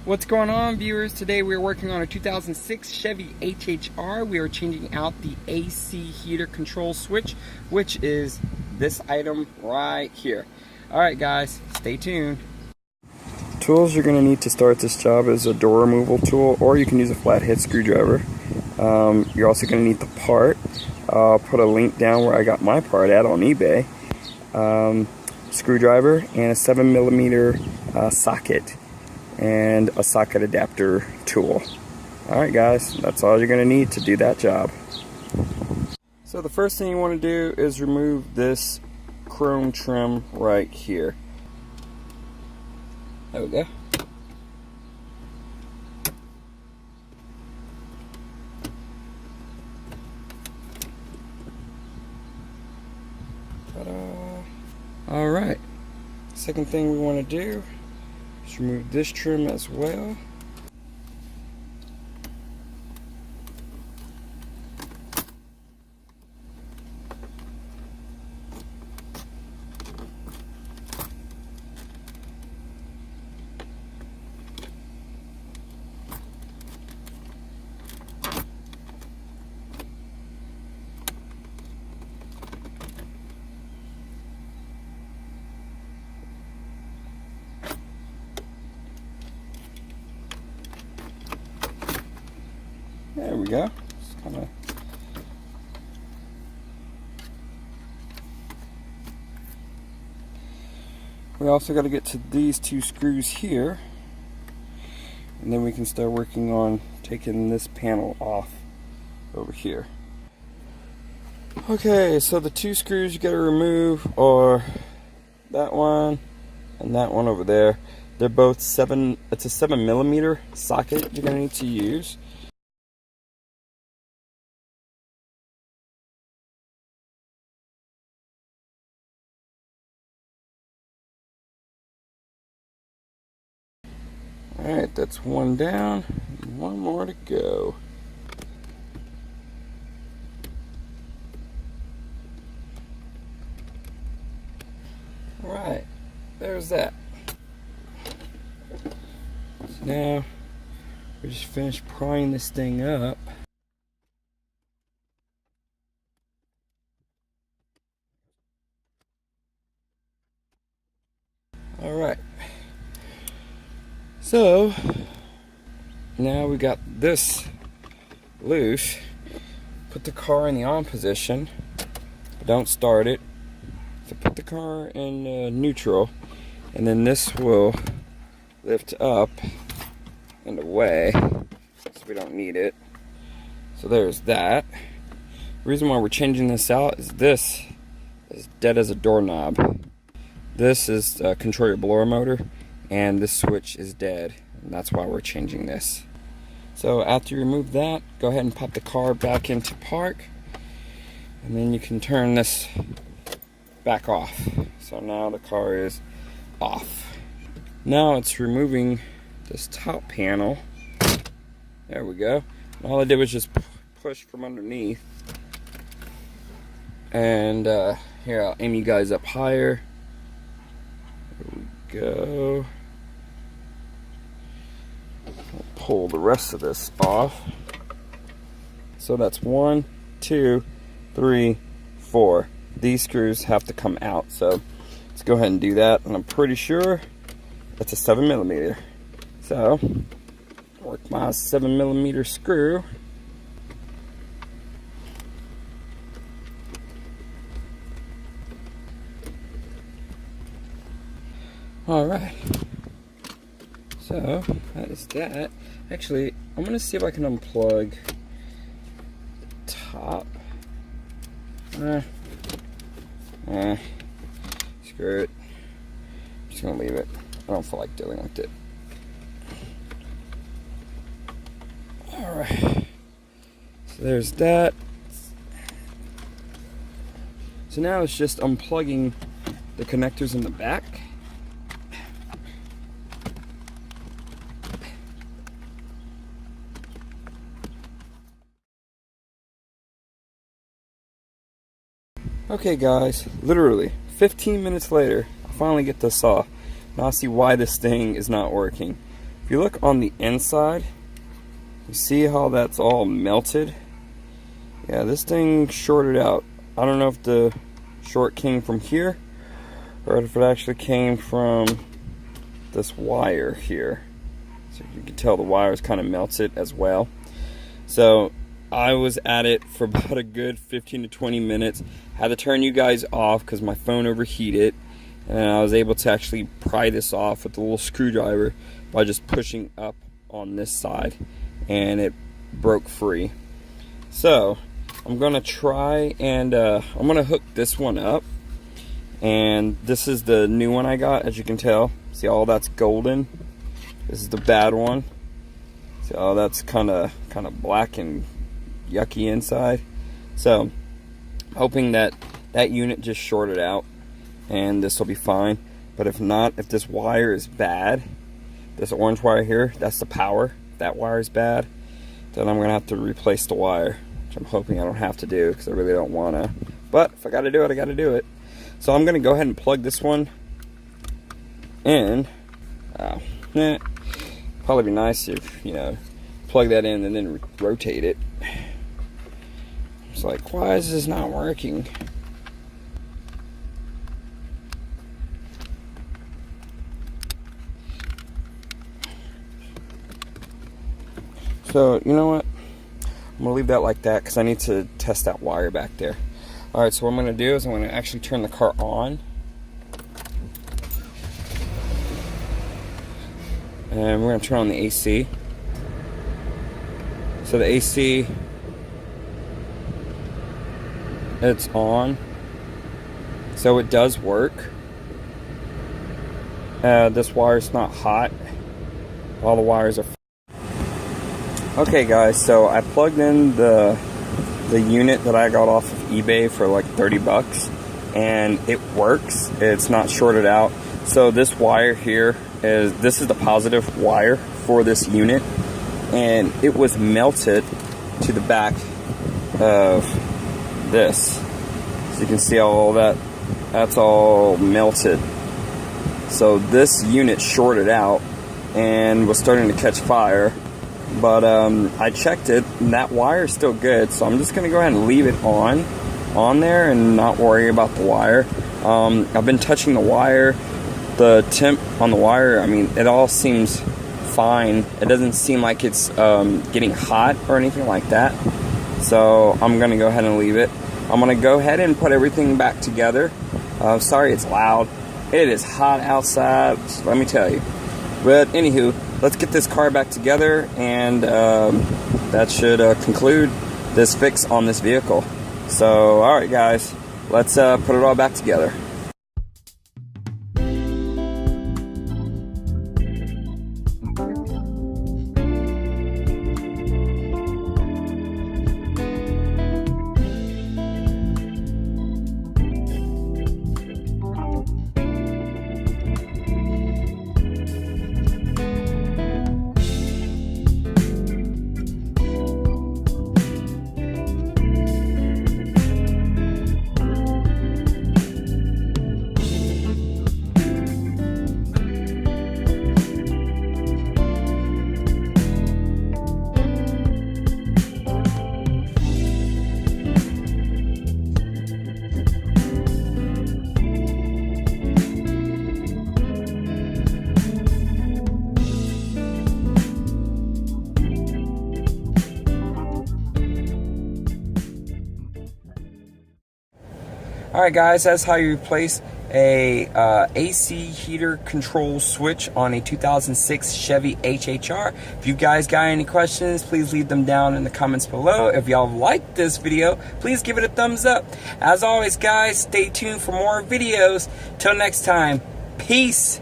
What's going on, viewers? Today we are working on a 2006 Chevy HHR. We are changing out the AC heater control switch, which is this item right here. Alright guys, stay tuned. Tools you're going to need to start this job is a door removal tool, or you can use a flathead screwdriver. You're also going to need the part. I'll put a link down where I got my part at on eBay. Screwdriver and a 7mm socket and a socket adapter tool. Alright guys, that's all you're going to need to do that job. So the first thing you want to do is remove this chrome trim right here. There we go. Ta-da! Alright, second thing we want to do is remove this trim as well. There we go. Just kinda we also got to get to these two screws here, and then we can start working on taking this panel off over here. Okay, so the two screws you got to remove are that one and that one over there. They're both it's a 7mm socket you're going to need to use. Alright, that's one down, one more to go. Alright, there's that. So now, we just finished prying this thing up. Alright. So, now we got this loose. Put the car in the on position. Don't start it. So put the car in neutral, and then this will lift up and away, so we don't need it. So there's that. The reason why we're changing this out is this is dead as a doorknob. This is control your blower motor, and this switch is dead, and that's why we're changing this. So after you remove that, go ahead and pop the car back into park, and then you can turn this back off. So now the car is off. Now it's removing this top panel. There we go. And all I did was just push from underneath. And here, I'll aim you guys up higher. There we go. I'll pull the rest of this off. So that's 1, 2, 3, 4. These screws have to come out, so let's go ahead and do that. And I'm pretty sure that's a 7mm. So work my 7mm screw. Alright, so that is that. Actually, I'm going to see if I can unplug the top. Screw it. I'm just going to leave it. I don't feel like dealing with it. Alright, so there's that. So now it's just unplugging the connectors in the back. Okay guys, literally 15 minutes later, I finally get this off. Now I see why this thing is not working. If you look on the inside, you see how that's all melted? Yeah, this thing shorted out. I don't know if the short came from here or if it actually came from this wire here. So you can tell the wire is kind of melted as well. So I was at it for about a good 15 to 20 minutes. Had to turn you guys off because my phone overheated, and I was able to actually pry this off with a little screwdriver by just pushing up on this side, and it broke free. So I'm gonna try and I'm gonna hook this one up, and this is the new one I got. As you can tell, see all that's golden. This is the bad one. See all that's kind of black and yucky inside. So hoping that that unit just shorted out and this will be fine. But if not, if this wire is bad, this orange wire here, that's the power, that wire is bad, then I'm gonna have to replace the wire, which I'm hoping I don't have to do because I really don't want to. But if I gotta do it, I gotta do it. So I'm gonna go ahead and plug this one in. Probably be nice if, you know, plug that in and then rotate it. It's like, why is this not working? So, you know what? I'm gonna leave that like that because I need to test that wire back there. Alright, so what I'm gonna do is I'm gonna actually turn the car on. And we're gonna turn on the AC. So the AC, it's on. So it does work. This wire's not hot. All the wires are. Okay guys, so I plugged in the unit that I got off of eBay for like 30 bucks, and it works. It's not shorted out. So this wire here this is the positive wire for this unit, and it was melted to the back of this. So you can see all that's all melted. So this unit shorted out and was starting to catch fire. But I checked it, and that wire is still good, so I'm just going to go ahead and leave it on there and not worry about the wire. I've been touching the wire, the temp on the wire, I mean, it all seems fine. It doesn't seem like it's getting hot or anything like that. So I'm going to go ahead and leave it. I'm going to go ahead and put everything back together. Sorry it's loud. It is hot outside, let me tell you. But anywho, let's get this car back together, and that should conclude this fix on this vehicle. So, alright guys, let's put it all back together. Alright guys, that's how you replace a AC heater control switch on a 2006 Chevy HHR. If you guys got any questions, please leave them down in the comments below. If y'all liked this video, please give it a thumbs up. As always guys, stay tuned for more videos. Till next time, peace.